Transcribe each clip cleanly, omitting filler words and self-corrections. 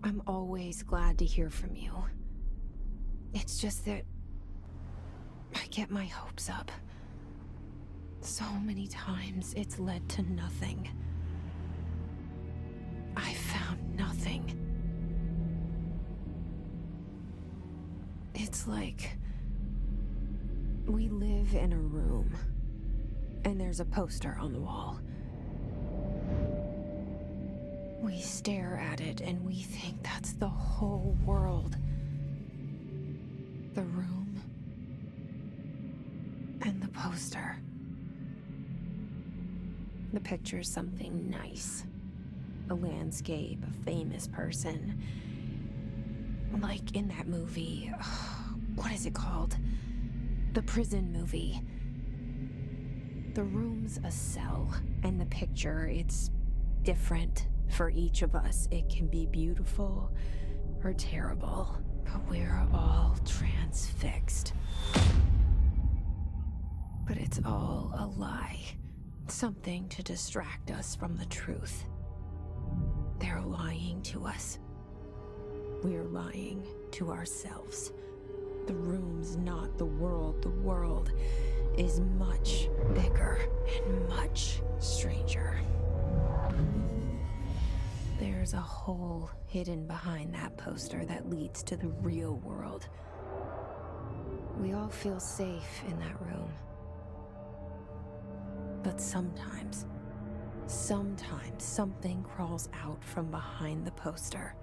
I'm always glad to hear from you. It's just that I get my hopes up. So many times it's led to nothing. I found nothing. It's like we live in a room, and there's a poster on the wall. We stare at it and we think that's the whole world. The room and the poster. The picture's something nice. A landscape, a famous person. Like in that movie, what is it called? The prison movie. The room's a cell, and the picture, it's different for each of us. It can be beautiful or terrible, but we're all transfixed. But it's all a lie. Something to distract us from the truth. They're lying to us. We're lying to ourselves. The room's not the world. The world is much bigger and much stranger. There's a hole hidden behind that poster that leads to the real world. We all feel safe in that room. But sometimes something crawls out from behind the poster.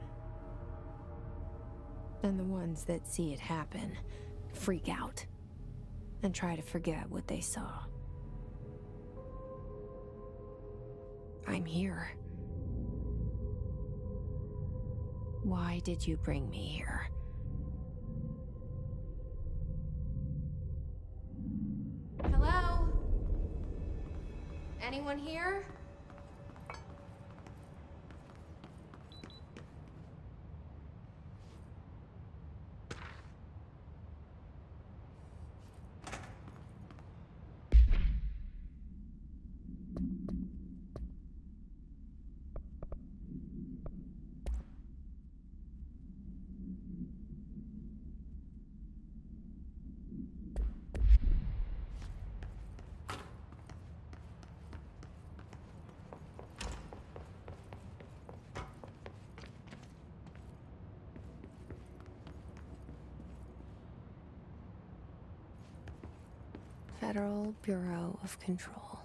And the ones that see it happen freak out and try to forget what they saw. I'm here. Why did you bring me here? Hello? Anyone here? Federal Bureau of Control.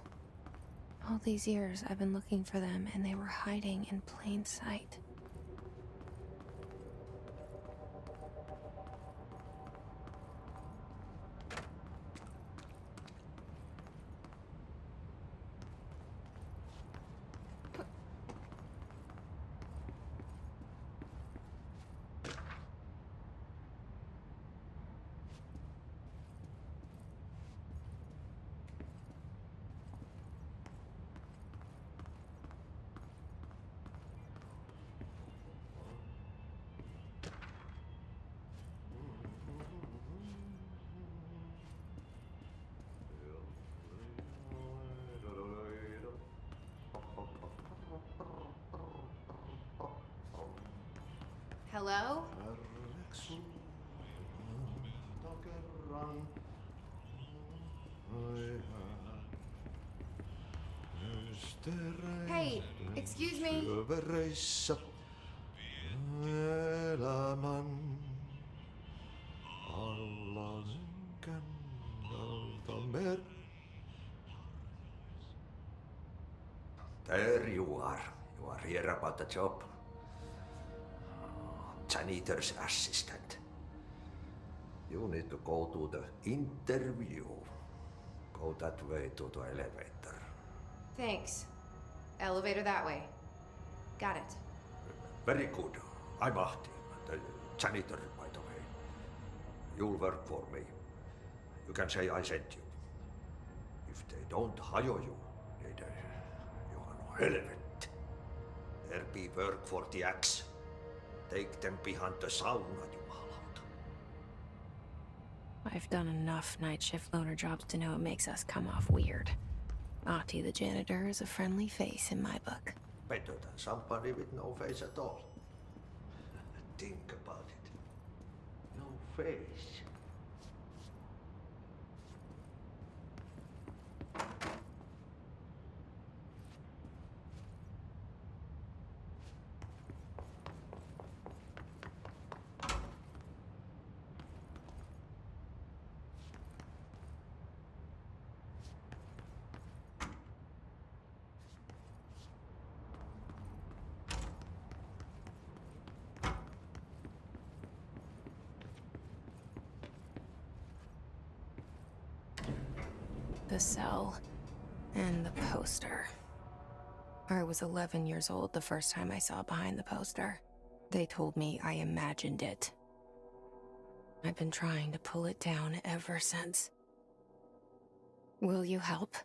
All these years I've been looking for them, and they were hiding in plain sight. Hello? Hey, excuse me. There you are. You are here about the job. Janitor's assistant. You need to go to the interview. Go that way to the elevator. Thanks. Elevator that way. Got it. Very good. I'm Ahti, the janitor, by the way. You'll work for me. You can say I sent you. If they don't hire you, then you are no helvet. There be work for the axe. Take them behind the sauna, jumalauta. I've done enough night shift loner jobs to know it makes us come off weird. Ahti the janitor is a friendly face in my book. Better than somebody with no face at all. think about it. No face. The cell and the poster. I was 11 years old the first time I saw behind the poster. They told me I imagined it. I've been trying to pull it down ever since. Will you help?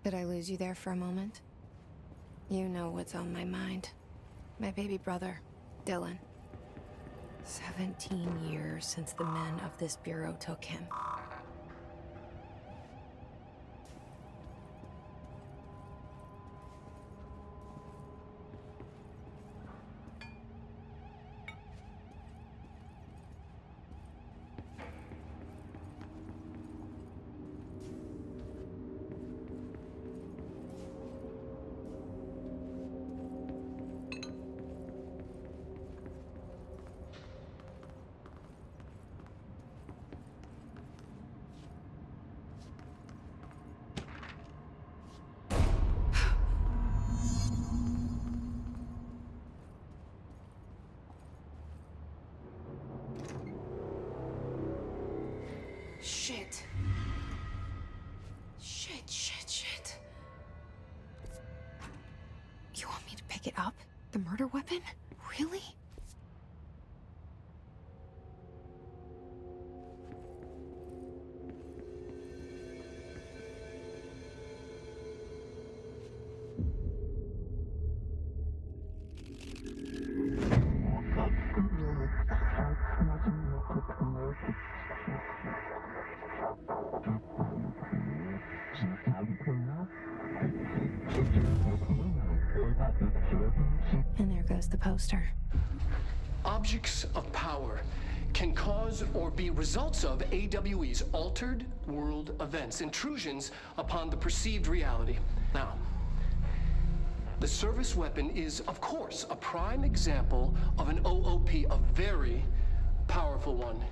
Did I lose you there for a moment? You know what's on my mind. My baby brother, Dylan. 17 years since the men of this bureau took him. Shit. Shit. You want me to pick it up? The murder weapon? Really? And there goes the poster. Objects of power can cause or be results of AWE's altered world events, intrusions upon the perceived reality. Now, the service weapon is, of course, a prime example of an OOP, a very powerful one.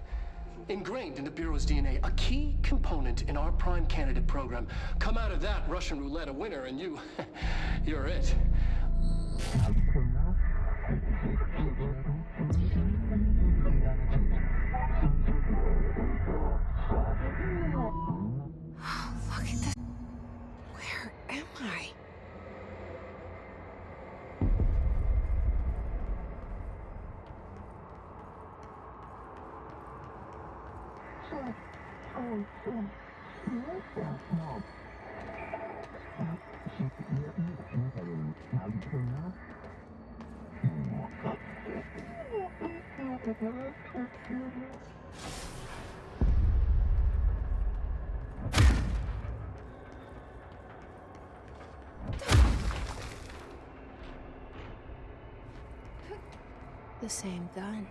Ingrained in the Bureau's DNA, a key component in our prime candidate program. Come out of that Russian roulette a winner and you're it. Look at this. Where am I? The same gun.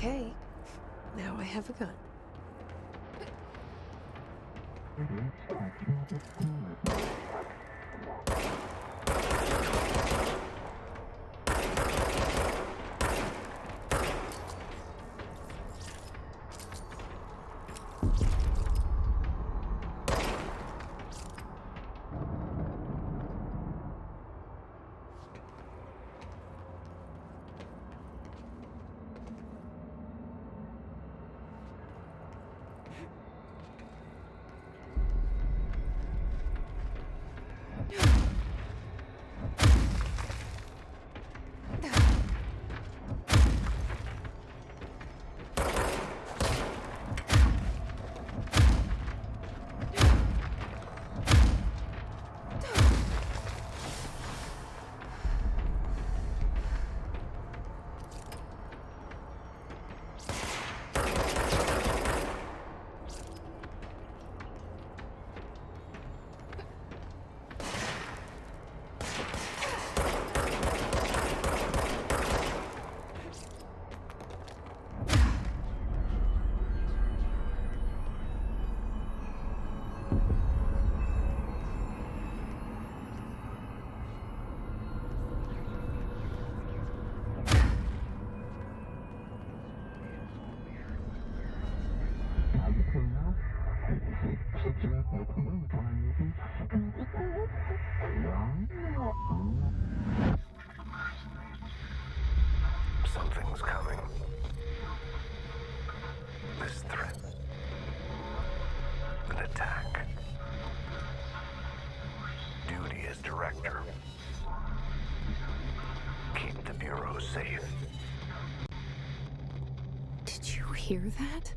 Okay. Now I have a gun. Something's coming. This threat. An attack. Duty as director. Keep the Bureau safe. Did you hear that?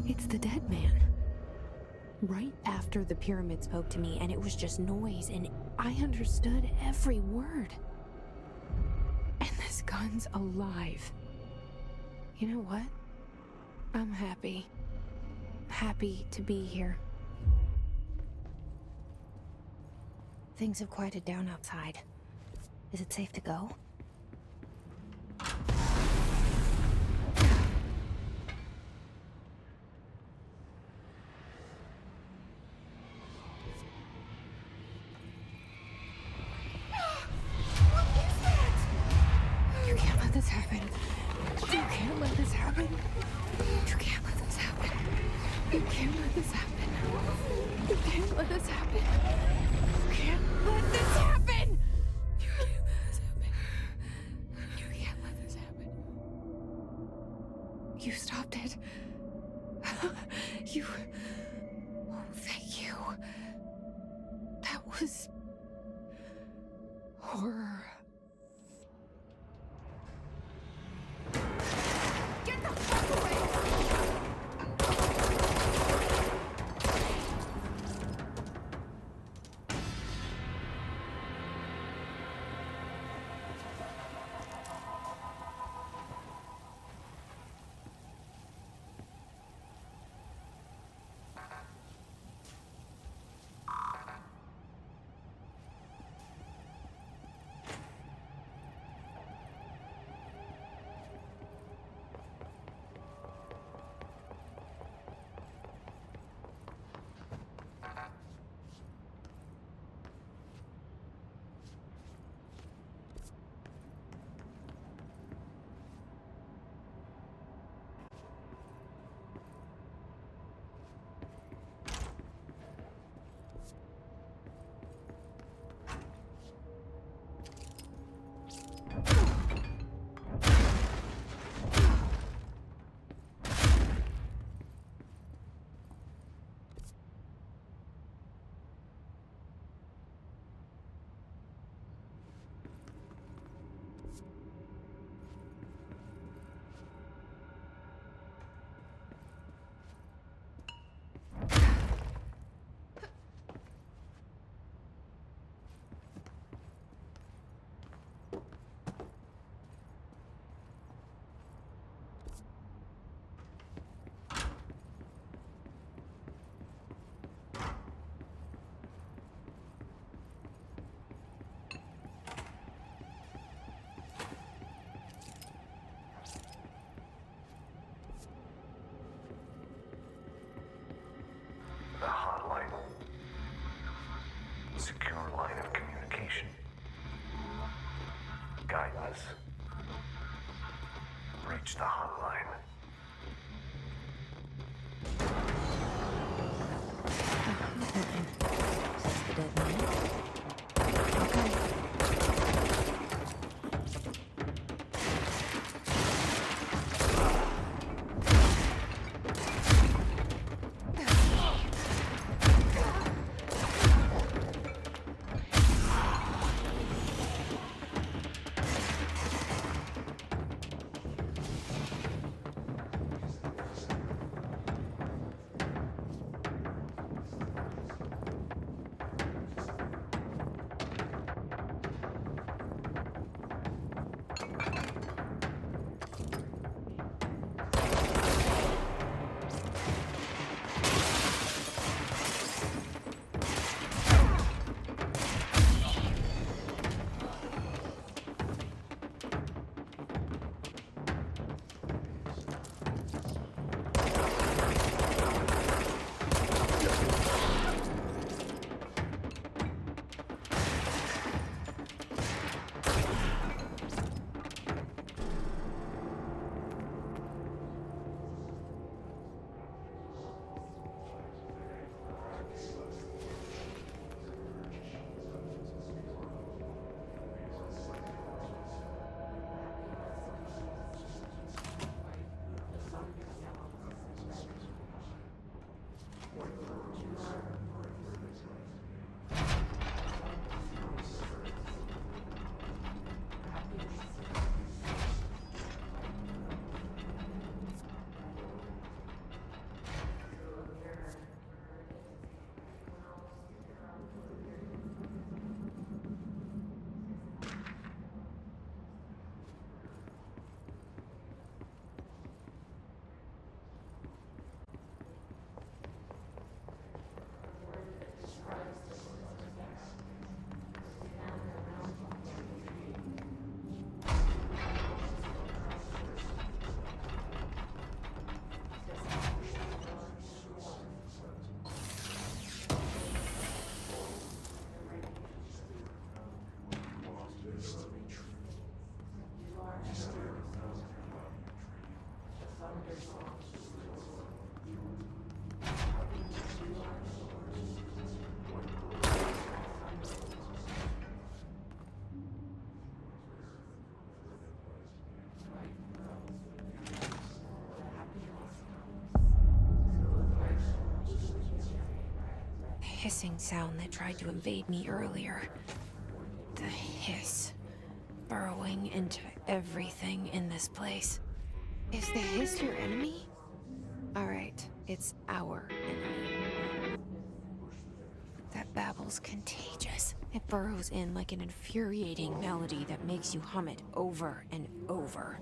It's the dead man. Right after the pyramid spoke to me, and it was just noise, and I understood every word. And this gun's alive. You know what? I'm happy. Happy to be here. Things have quieted down outside. Is it safe to go? You can't let this happen. You can't let this happen. You can't let this happen. You can't let this happen. You can't let this happen. You can't let this happen. You can't let this happen. You can't let this happen. You stopped it. You... Oh, thank you. That was... horror. Get the fuck away! Secure line of communication. Guidance. Reach the hotline. Is this the dead line? Okay. Hissing sound that tried to invade me earlier. The hiss. Burrowing into everything in this place. Is the hiss your enemy? Alright, it's our enemy. That babble's contagious. It burrows in like an infuriating melody that makes you hum it over and over.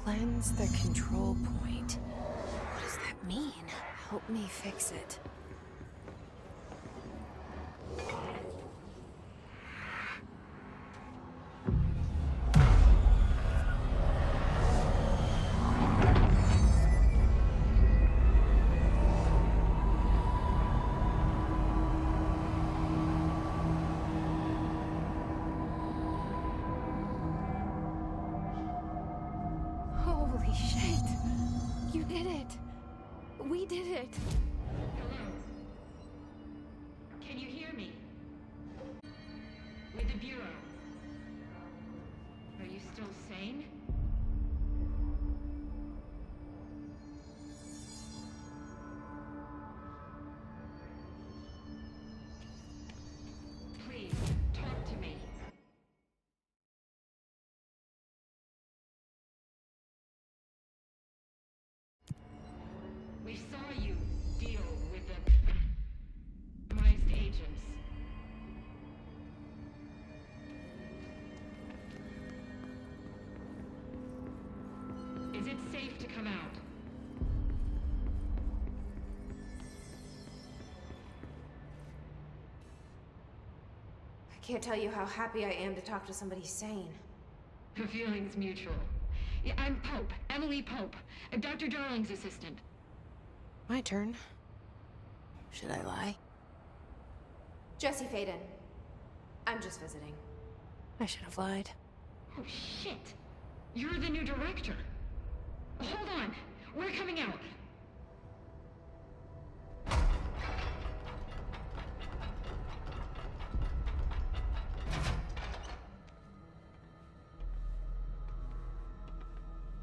Cleanse the control point. What does that mean? Help me fix it. Holy shit. You did it. We did it. Hello? Can you hear me? With the Bureau. Are you still sane? Please, talk to me. We saw you deal with the compromised agents. Is it safe to come out? I can't tell you how happy I am to talk to somebody sane. The feeling's mutual. Yeah, I'm Pope, Emily Pope, Dr. Darling's assistant. My turn. Should I lie? Jesse Faden. I'm just visiting. I should have lied. Oh, shit. You're the new director. Hold on. We're coming out.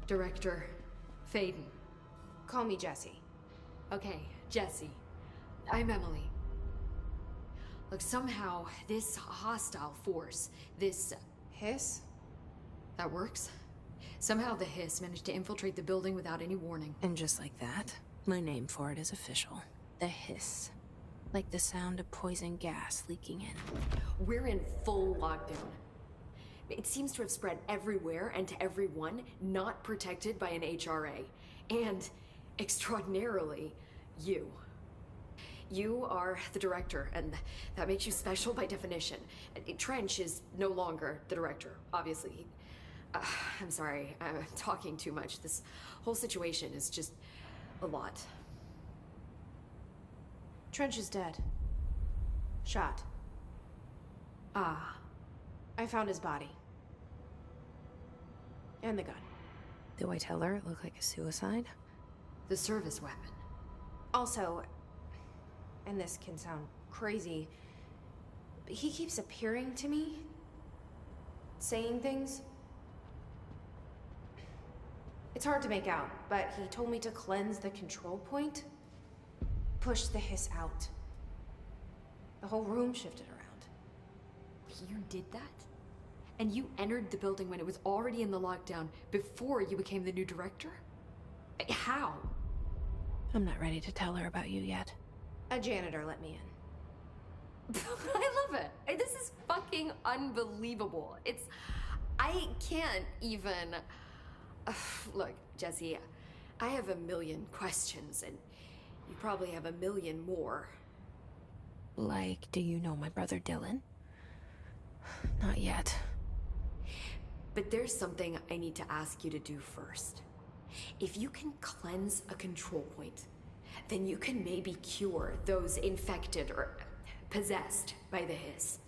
Director Faden. Call me Jesse. Okay, Jesse. I'm Emily. Look, somehow this hostile force, this... Hiss? that works? Somehow the Hiss managed to infiltrate the building without any warning. And just like that, my name for it is official. The Hiss. Like the sound of poison gas leaking in. We're in full lockdown. It seems to have spread everywhere and to everyone not protected by an HRA. And, extraordinarily, you. You are the director, and that makes you special by definition. Trench is no longer the director, obviously. I'm sorry, I'm talking too much. This whole situation is just a lot. Trench is dead. Shot. Ah. I found his body. And the gun. Do I tell her it looked like a suicide? The service weapon. Also, and this can sound crazy, but he keeps appearing to me, saying things. It's hard to make out, but he told me to cleanse the control point, push the Hiss out. The whole room shifted around. You did that? And you entered the building when it was already in the lockdown before you became the new director? How? I'm not ready to tell her about you yet. A janitor let me in. I love it. This is fucking unbelievable. I can't even... Look, Jesse, I have a million questions, and you probably have a million more. Like, do you know my brother Dylan? Not yet. But there's something I need to ask you to do first. If you can cleanse a control point, then you can maybe cure those infected or possessed by the Hiss.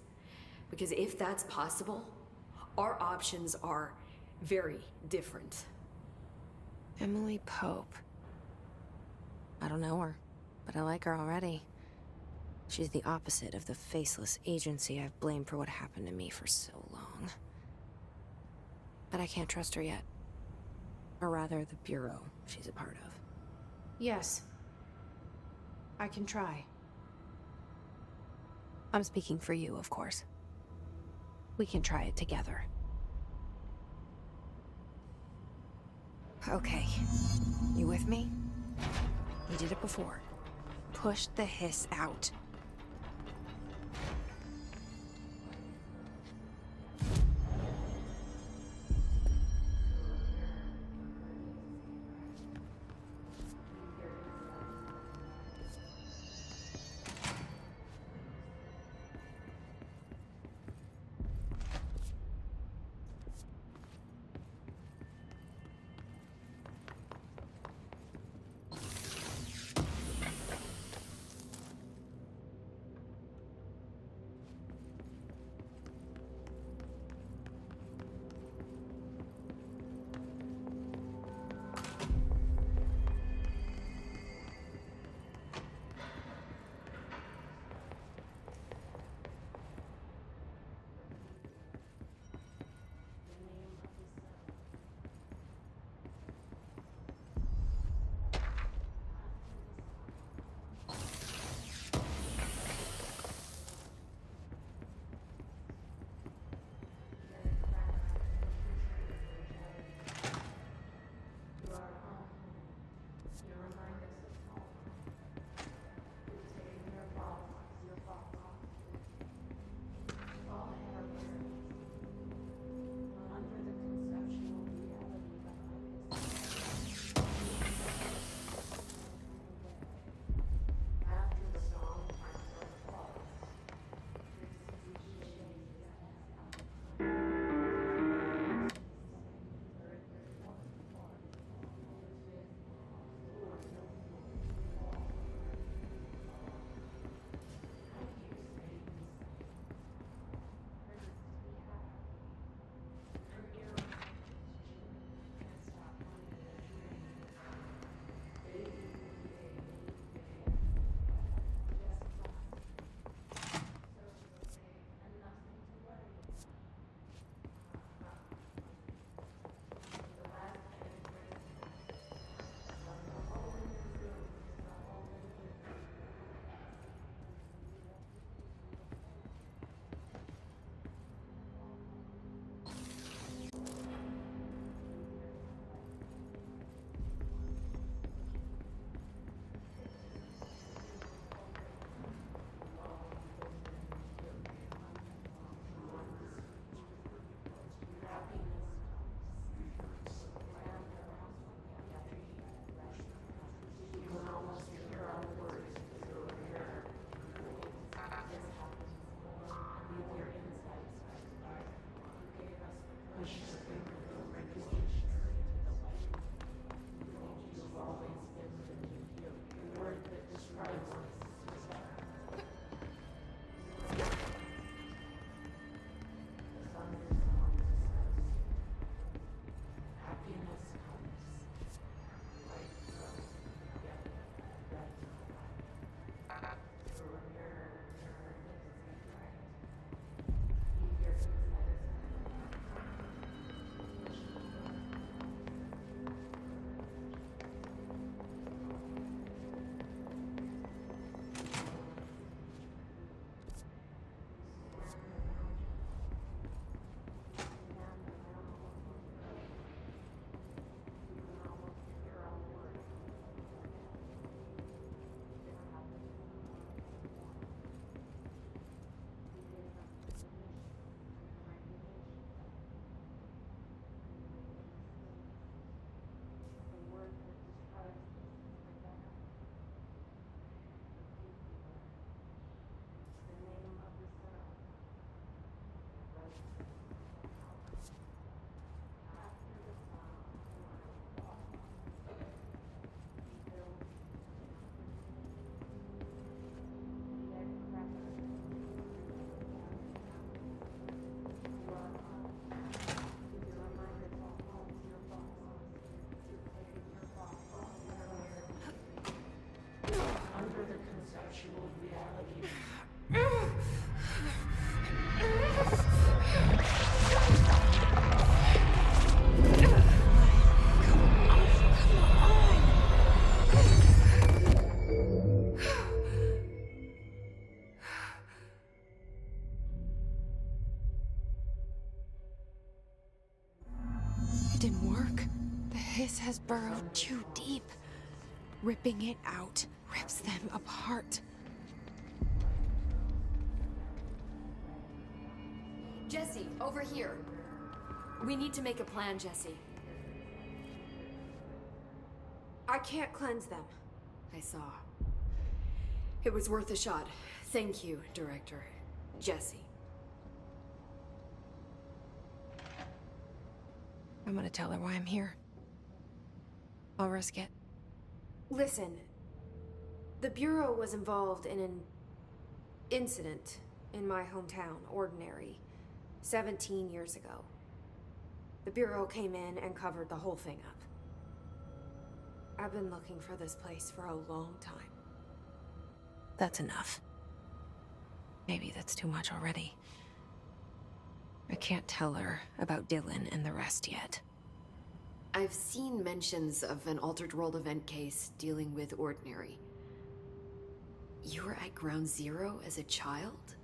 Because if that's possible, our options are very different. Emily Pope. I don't know her, but I like her already. She's the opposite of the faceless agency I've blamed for what happened to me for so long. But I can't trust her yet. Or rather, the Bureau she's a part of. Yes. I can try. I'm speaking for you, of course. We can try it together. Okay. You with me? We did it before. Push the Hiss out. didn't work. The hiss has burrowed too deep. Ripping it out rips them apart. Jesse, over here. We need to make a plan, Jesse. I can't cleanse them. I saw. It was worth a shot. Thank you, Director. Jesse. I'm gonna tell her why I'm here. I'll risk it. Listen, the Bureau was involved in an incident in my hometown, Ordinary, 17 years ago. The Bureau came in and covered the whole thing up. I've been looking for this place for a long time. That's enough. Maybe that's too much already. I can't tell her about Dylan and the rest yet. I've seen mentions of an Altered World event case dealing with Ordinary. You were at Ground Zero as a child?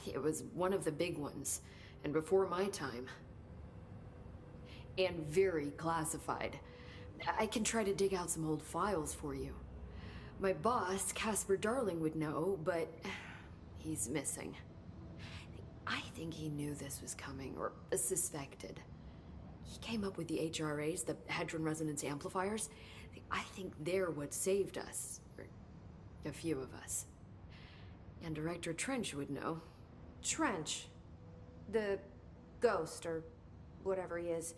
It was one of the big ones, and before my time. And very classified. I can try to dig out some old files for you. My boss, Casper Darling, would know, but he's missing. I think he knew this was coming, or suspected. He came up with the HRAs, the Hadron Resonance Amplifiers. I think they're what saved us. Or a few of us. And Director Trench would know. Trench, the ghost, or whatever he is,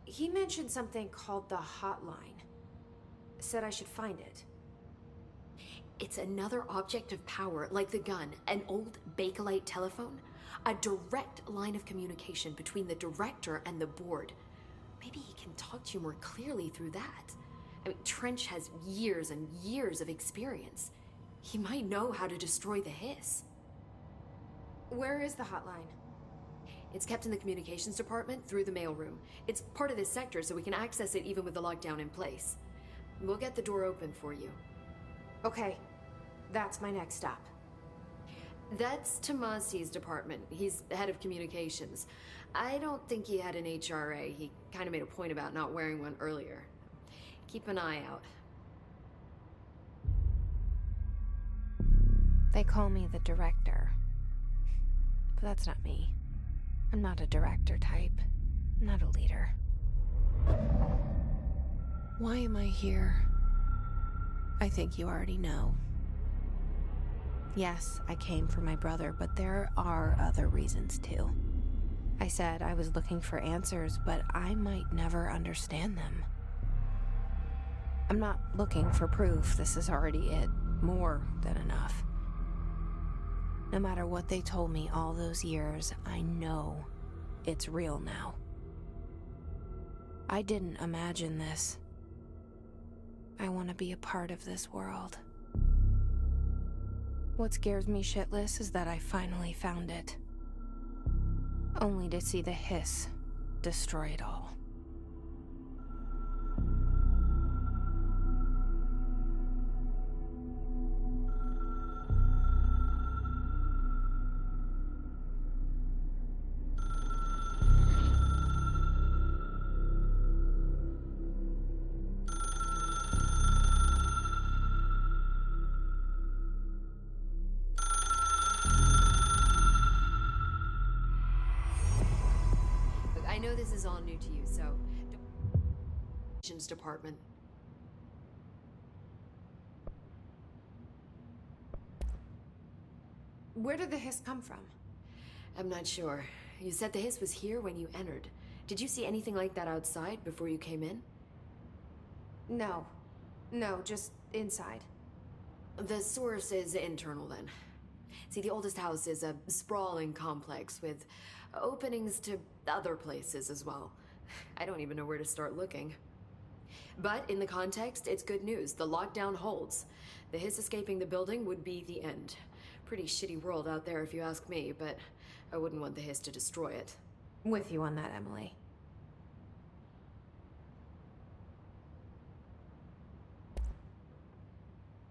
he mentioned something called the Hotline. Said I should find it. It's another object of power, like the gun, an old Bakelite telephone. A direct line of communication between the director and the board. Maybe he can talk to you more clearly through that. I mean, Trench has years and years of experience. He might know how to destroy the hiss. Where is the hotline? It's kept in the communications department through the mailroom. It's part of this sector, so we can access it even with the lockdown in place. We'll get the door open for you. Okay, that's my next stop. That's Tomasi's department. He's the head of communications. I don't think he had an HRA. He kind of made a point about not wearing one earlier. Keep an eye out. They call me the director. But that's not me. I'm not a director type. I'm not a leader. Why am I here? I think you already know. Yes, I came for my brother, but there are other reasons too. I said I was looking for answers, but I might never understand them. I'm not looking for proof. This is already it. More than enough. No matter what they told me all those years, I know it's real now. I didn't imagine this. I want to be a part of this world. What scares me shitless is that I finally found it. Only to see the hiss destroy it all. I know this is all new to you, so... Department. Where did the hiss come from? I'm not sure. You said the hiss was here when you entered. Did you see anything like that outside before you came in? No. No, just inside. The source is internal, then. See, the oldest house is a sprawling complex with openings to other places as well. I don't even know where to start looking. But in the context, it's good news. The lockdown holds. The hiss escaping the building would be the end. Pretty shitty world out there if you ask me, but I wouldn't want the hiss to destroy it. With you on that, Emily.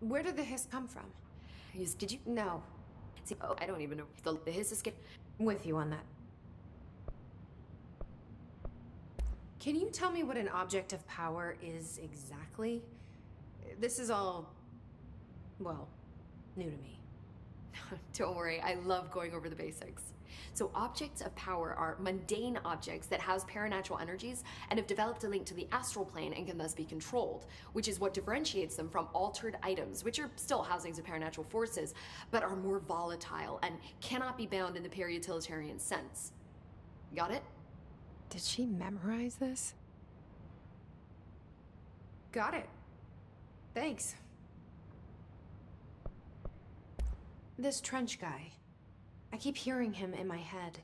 Where did the hiss come from? Did you? No. See, I don't even know. The hiss escape. With you on that. Can you tell me what an object of power is exactly? This is all, well, new to me. Don't worry, I love going over the basics. So objects of power are mundane objects that house paranatural energies and have developed a link to the astral plane and can thus be controlled, which is what differentiates them from altered items, which are still housings of paranatural forces, but are more volatile and cannot be bound in the peri-utilitarian sense. Got it? Did she memorize this? Got it. Thanks. This Trench guy. I keep hearing him in my head.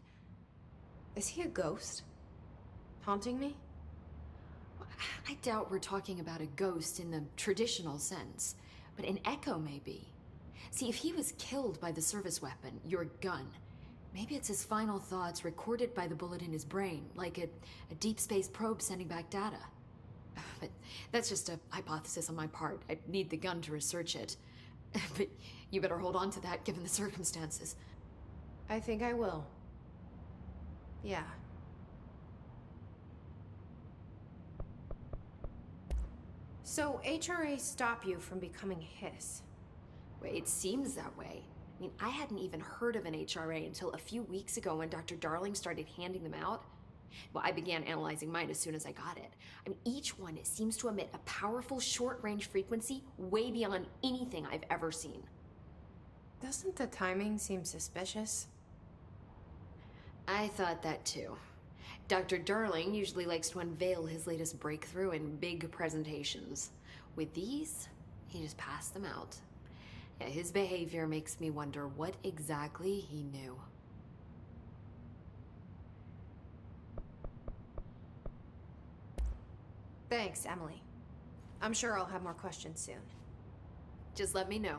Is he a ghost? Haunting me? I doubt we're talking about a ghost in the traditional sense, but an echo maybe. See, if he was killed by the service weapon, your gun, maybe it's his final thoughts recorded by the bullet in his brain, like a deep space probe sending back data. But that's just a hypothesis on my part. I need the gun to research it. But you better hold on to that given the circumstances. I think I will. Yeah. So HRA stop you from becoming Hiss? Well, it seems that way. I mean, I hadn't even heard of an HRA until a few weeks ago when Dr. Darling started handing them out. Well, I began analyzing mine as soon as I got it. I mean, each one seems to emit a powerful short-range frequency way beyond anything I've ever seen. Doesn't the timing seem suspicious? I thought that too. Dr. Darling usually likes to unveil his latest breakthrough in big presentations. With these, he just passed them out. Yeah, his behavior makes me wonder what exactly he knew. Thanks, Emily. I'm sure I'll have more questions soon. Just let me know.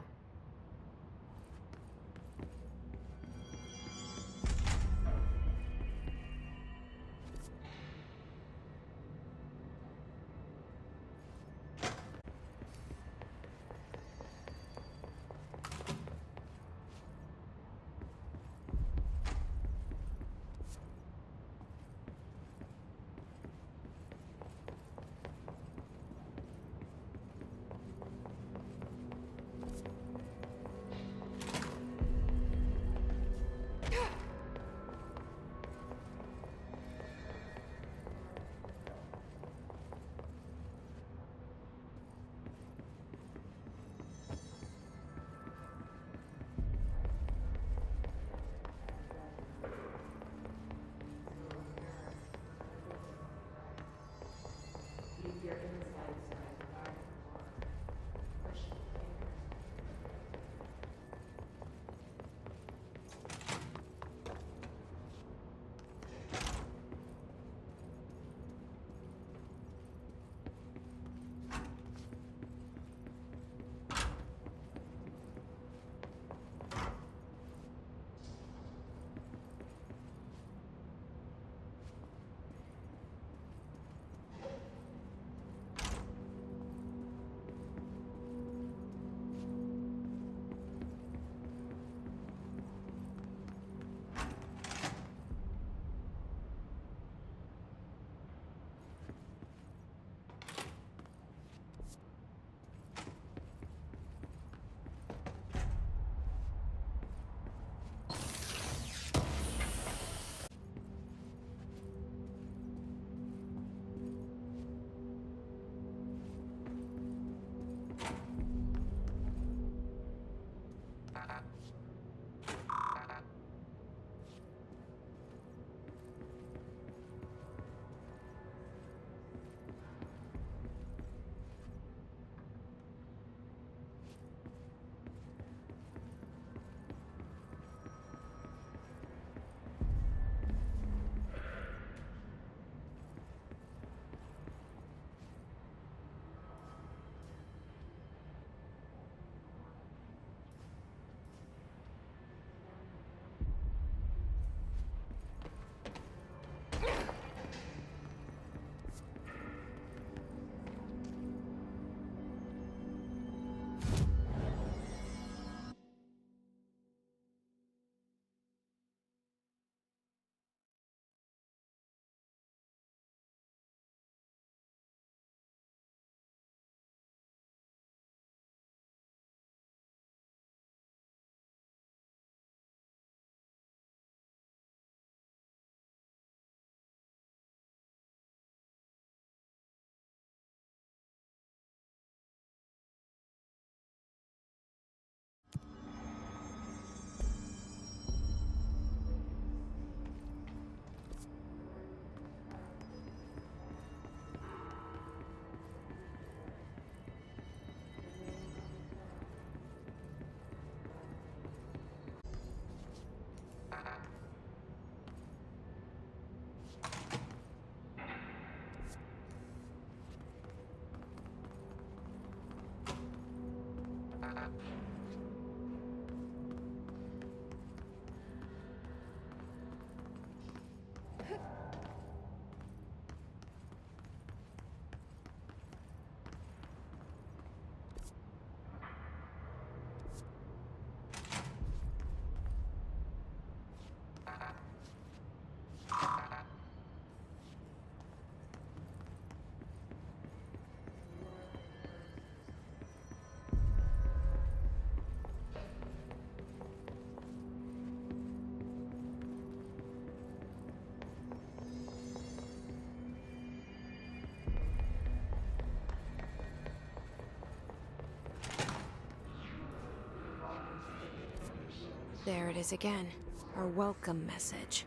There it is again. Our welcome message.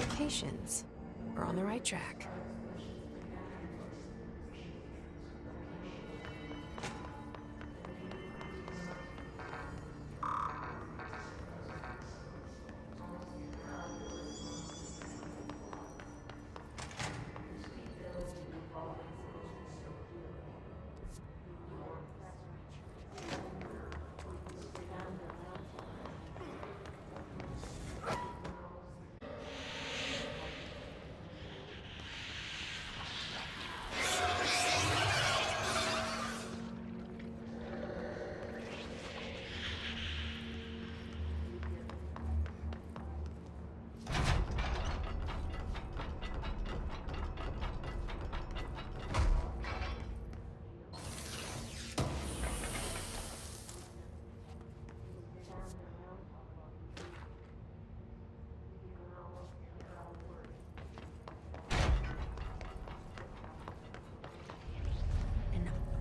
indications. We're on the right track.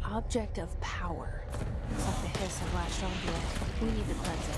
Object of power. Looks like the hiss have latched onto it. We need to cleanse it.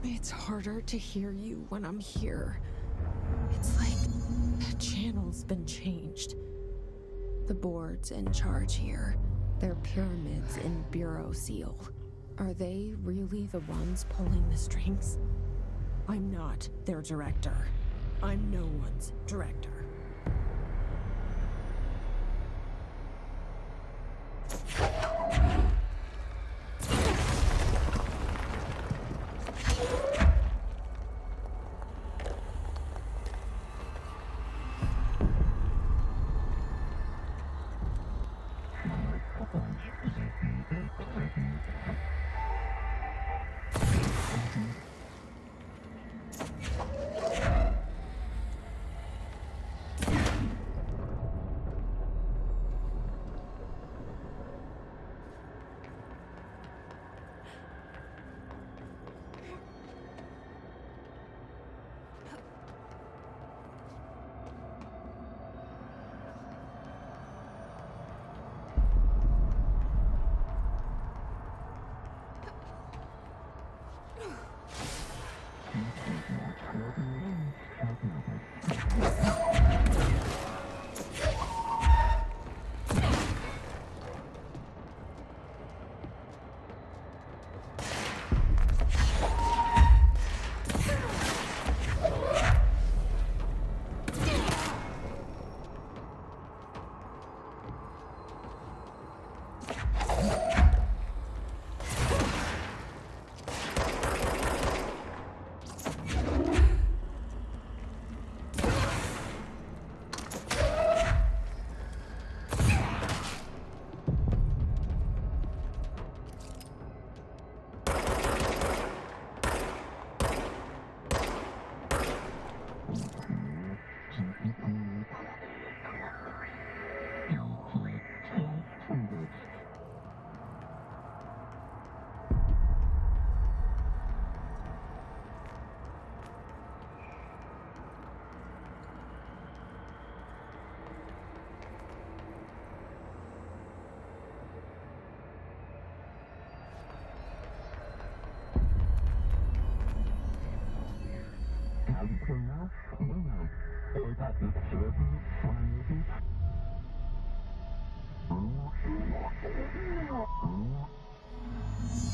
It's harder to hear you when I'm here. It's like the channel's been changed. The board's in charge here. They're pyramids in Bureau Seal. Are they really the ones pulling the strings? I'm not their director. I'm no one's director.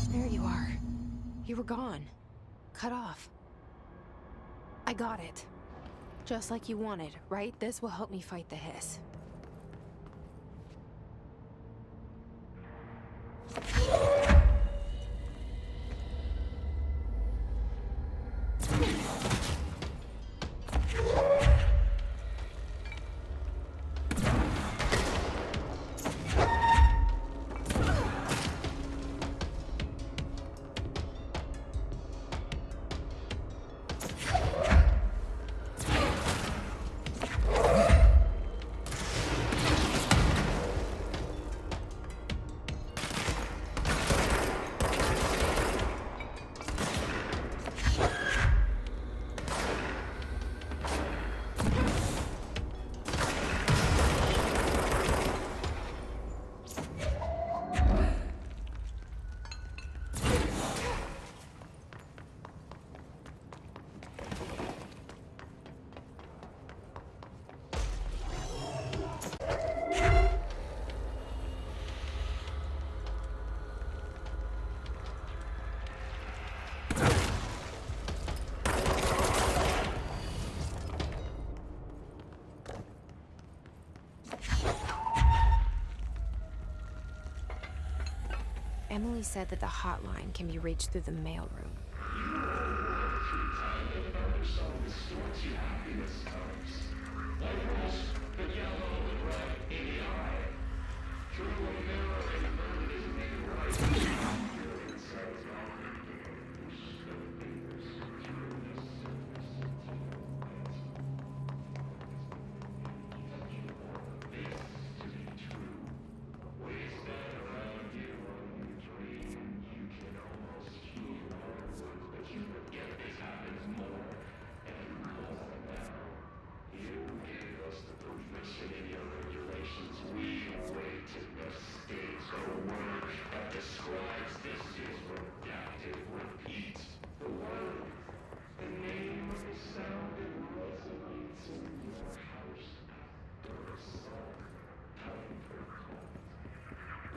There you are. You were gone. Cut off. I got it. Just like you wanted, right? This will help me fight the hiss. Emily said that the hotline can be reached through the mailroom.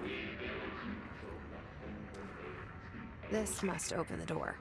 We This must open the door.